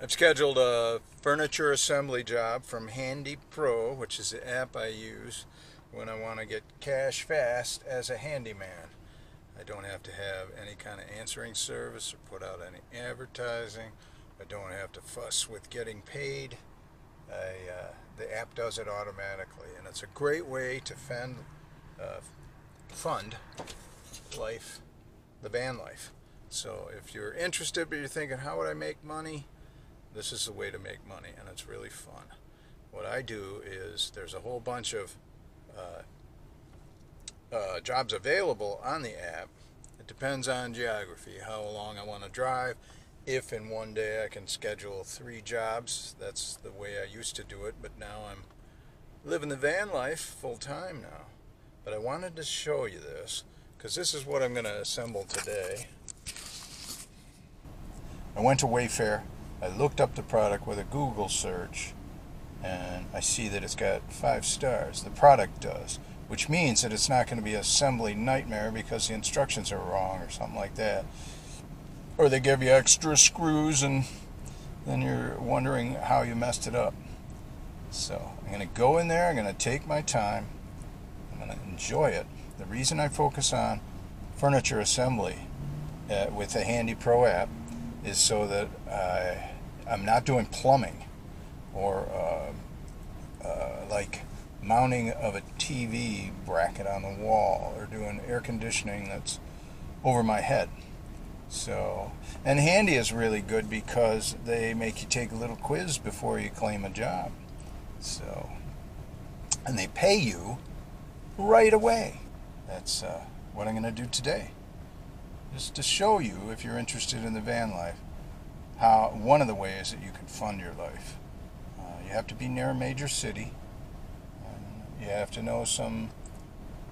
I've scheduled a furniture assembly job from HandyPro, which is the app I use when I want to get cash fast as a handyman. I don't have to have any kind of answering service or put out any advertising. I don't have to fuss with getting paid. The app does it automatically, and it's a great way to fund life, the van life. So if you're interested, but you're thinking, how would I make money? This is the way to make money, and it's really fun. What I do is there's a whole bunch of jobs available on the app. It depends on geography, how long I want to drive. If in one day I can schedule 3 jobs, that's the way I used to do it, but now I'm living the van life full time now. But I wanted to show you this because this is what I'm going to assemble today. I went to Wayfair. I looked up the product with a Google search, and I see that it's got 5 stars. The product does, which means that it's not going to be an assembly nightmare because the instructions are wrong or something like that. Or they give you extra screws and then you're wondering how you messed it up. So I'm going to go in there, I'm going to take my time, I'm going to enjoy it. The reason I focus on furniture assembly with the HandyPro app is so that I'm not doing plumbing or like mounting of a TV bracket on the wall or doing air conditioning that's over my head. So, and Handy is really good because they make you take a little quiz before you claim a job. So, and they pay you right away. That's what I'm going to do today. Just to show you, if you're interested in the van life, how one of the ways that you can fund your life. You have to be near a major city. You have to know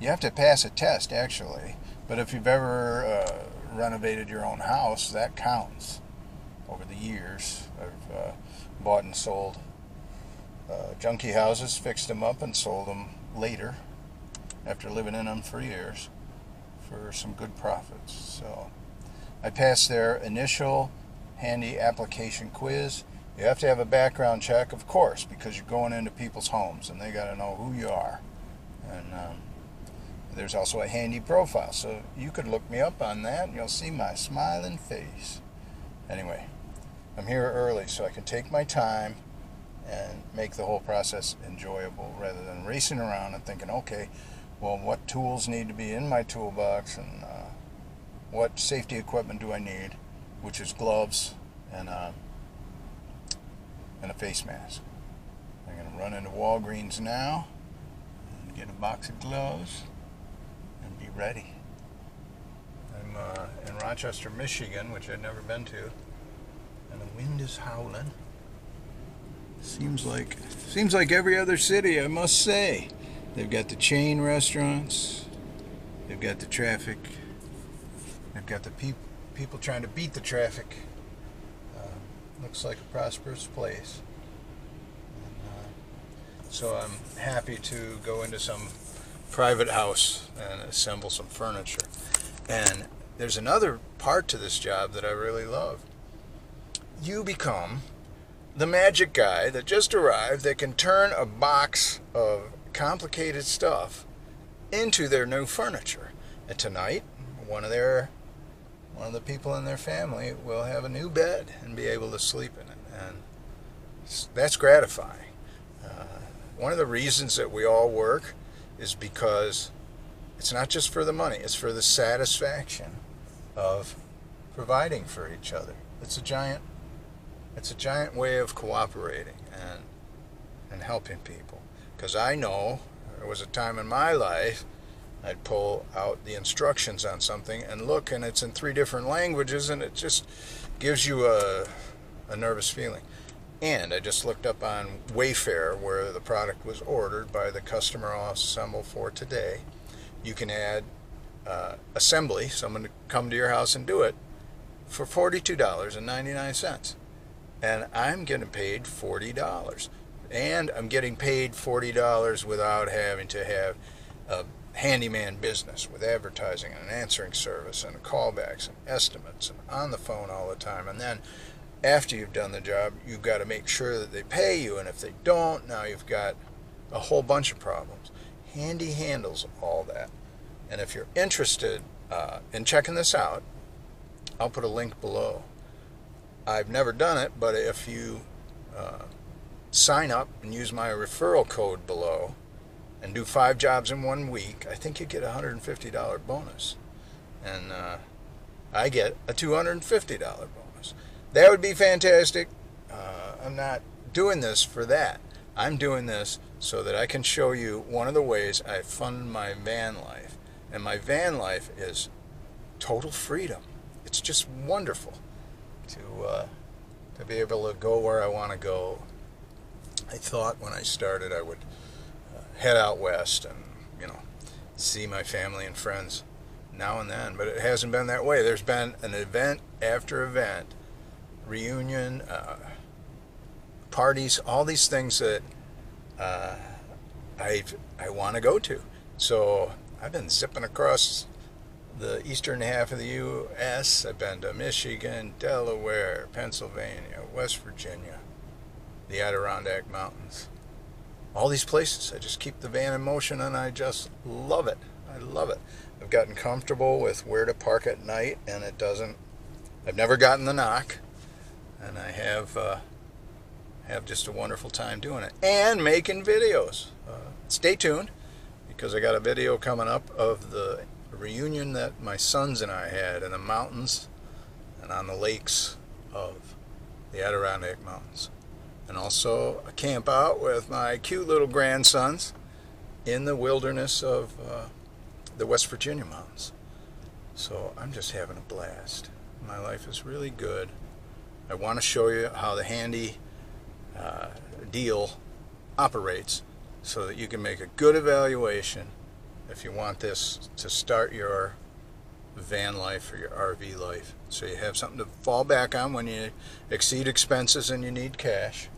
you have to pass a test actually, but if you've ever renovated your own house, that counts. Over the years, I've bought and sold junky houses, fixed them up and sold them later after living in them for years for some good profits. So I passed their initial Handy application quiz. You have to have a background check, of course, because you're going into people's homes and they got to know who you are. And there's also a Handy profile, so you could look me up on that and you'll see my smiling face. Anyway, I'm here early so I can take my time and make the whole process enjoyable rather than racing around and thinking, okay, well, what tools need to be in my toolbox and what safety equipment do I need, which is gloves and a face mask. I'm going to run into Walgreens now and get a box of gloves and be ready. I'm in Rochester, Michigan, which I'd never been to, and the wind is howling. Seems like every other city, I must say. They've got the chain restaurants, they've got the traffic, they've got the people trying to beat the traffic. Looks like a prosperous place. So I'm happy to go into some private house and assemble some furniture. And there's another part to this job that I really love. You become the magic guy that just arrived that can turn a box of complicated stuff into their new furniture. And tonight, one of the people in their family will have a new bed and be able to sleep in it, and that's gratifying. One of the reasons that we all work is because it's not just for the money, it's for the satisfaction of providing for each other. It's a giant way of cooperating and helping people. Because I know there was a time in my life I'd pull out the instructions on something and look, and it's in 3 different languages, and it just gives you a nervous feeling. And I just looked up on Wayfair where the product was ordered by the customer I'll assemble for today. You can add assembly, someone to come to your house and do it, for $42.99. And I'm getting paid $40. And I'm getting paid $40 without having to have a handyman business with advertising and an answering service and callbacks and estimates and on the phone all the time. And then after you've done the job, you've got to make sure that they pay you, and if they don't, now you've got a whole bunch of problems. Handy handles all that. And if you're interested in checking this out, I'll put a link below. I've never done it, but if you sign up and use my referral code below and do 5 jobs in 1 week, I think you get a $150 bonus. And I get a $250 bonus. That would be fantastic. I'm not doing this for that. I'm doing this so that I can show you one of the ways I fund my van life. And my van life is total freedom. It's just wonderful to be able to go where I want to go. I thought when I started I would head out west and, see my family and friends now and then, but it hasn't been that way. There's been an event after event, reunion, parties, all these things that I want to go to. So I've been zipping across the eastern half of the U.S. I've been to Michigan, Delaware, Pennsylvania, West Virginia, the Adirondack Mountains. All these places. I just keep the van in motion and I just love it. I love it. I've gotten comfortable with where to park at night, and I've never gotten the knock, and I have just a wonderful time doing it and making videos. Stay tuned, because I got a video coming up of the reunion that my sons and I had in the mountains and on the lakes of the Adirondack Mountains. And also a camp out with my cute little grandsons in the wilderness of the West Virginia mountains. So I'm just having a blast. My life is really good. I want to show you how the Handy deal operates so that you can make a good evaluation if you want this to start your van life or your RV life, so you have something to fall back on when you exceed expenses and you need cash.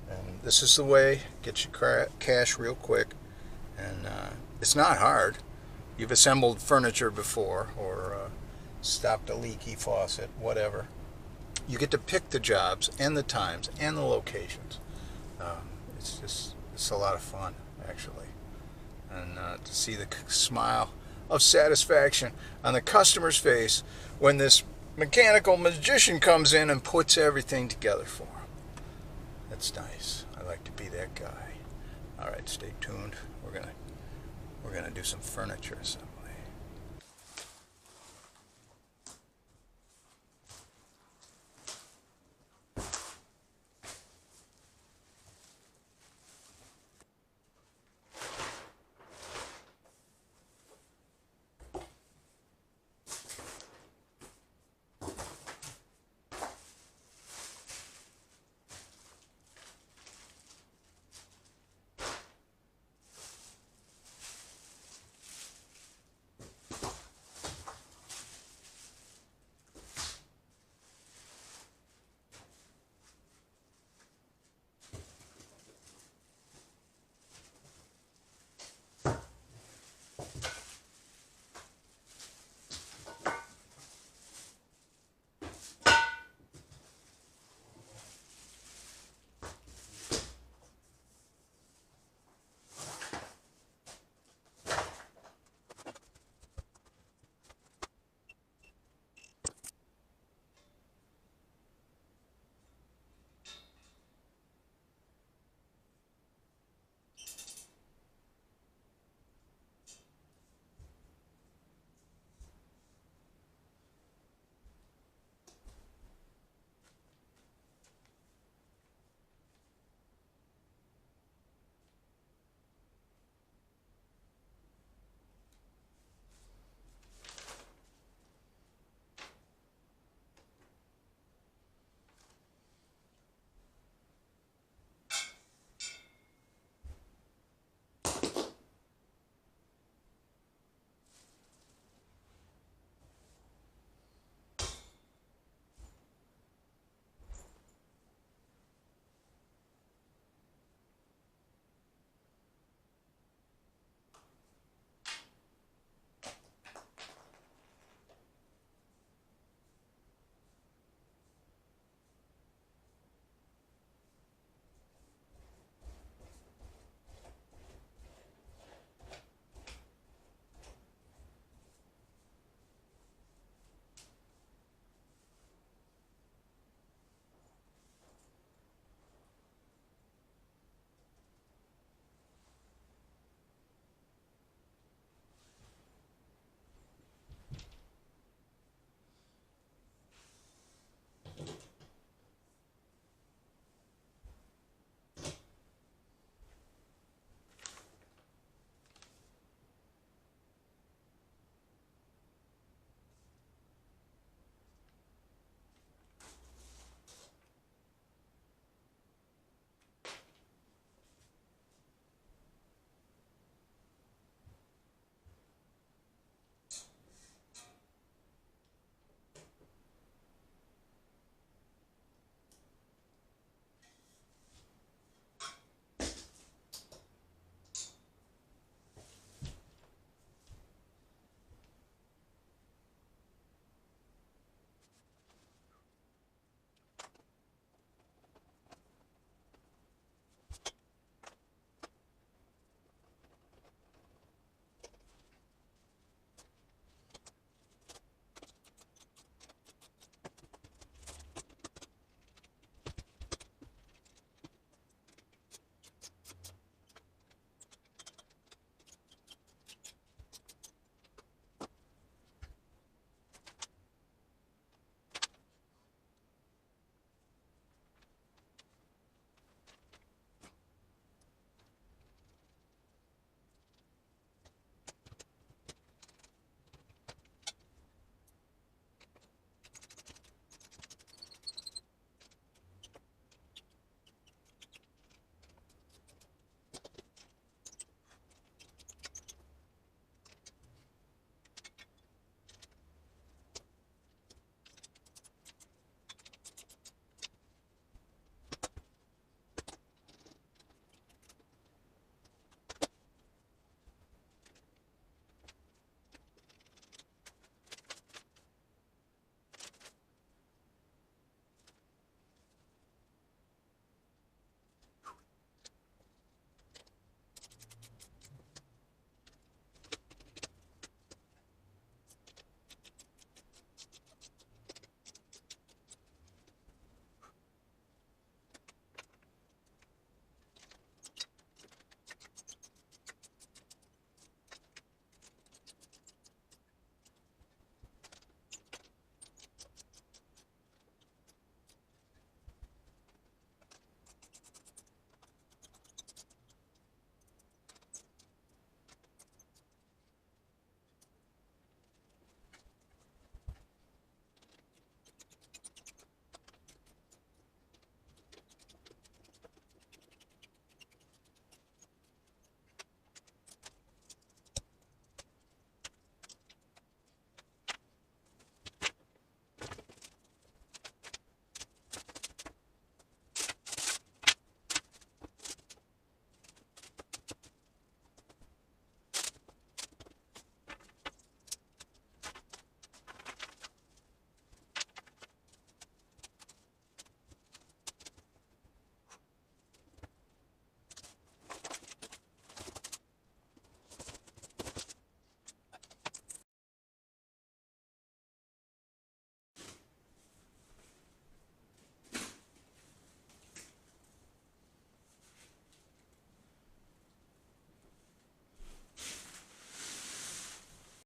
And this is the way, get you cash real quick. And it's not hard. You've assembled furniture before, or stopped a leaky faucet, whatever. You get to pick the jobs and the times and the locations. It's a lot of fun, actually. And to see the smile of satisfaction on the customer's face when this mechanical magician comes in and puts everything together for them. That's nice. I like to be that guy. All right, stay tuned. We're gonna do some furniture assembly.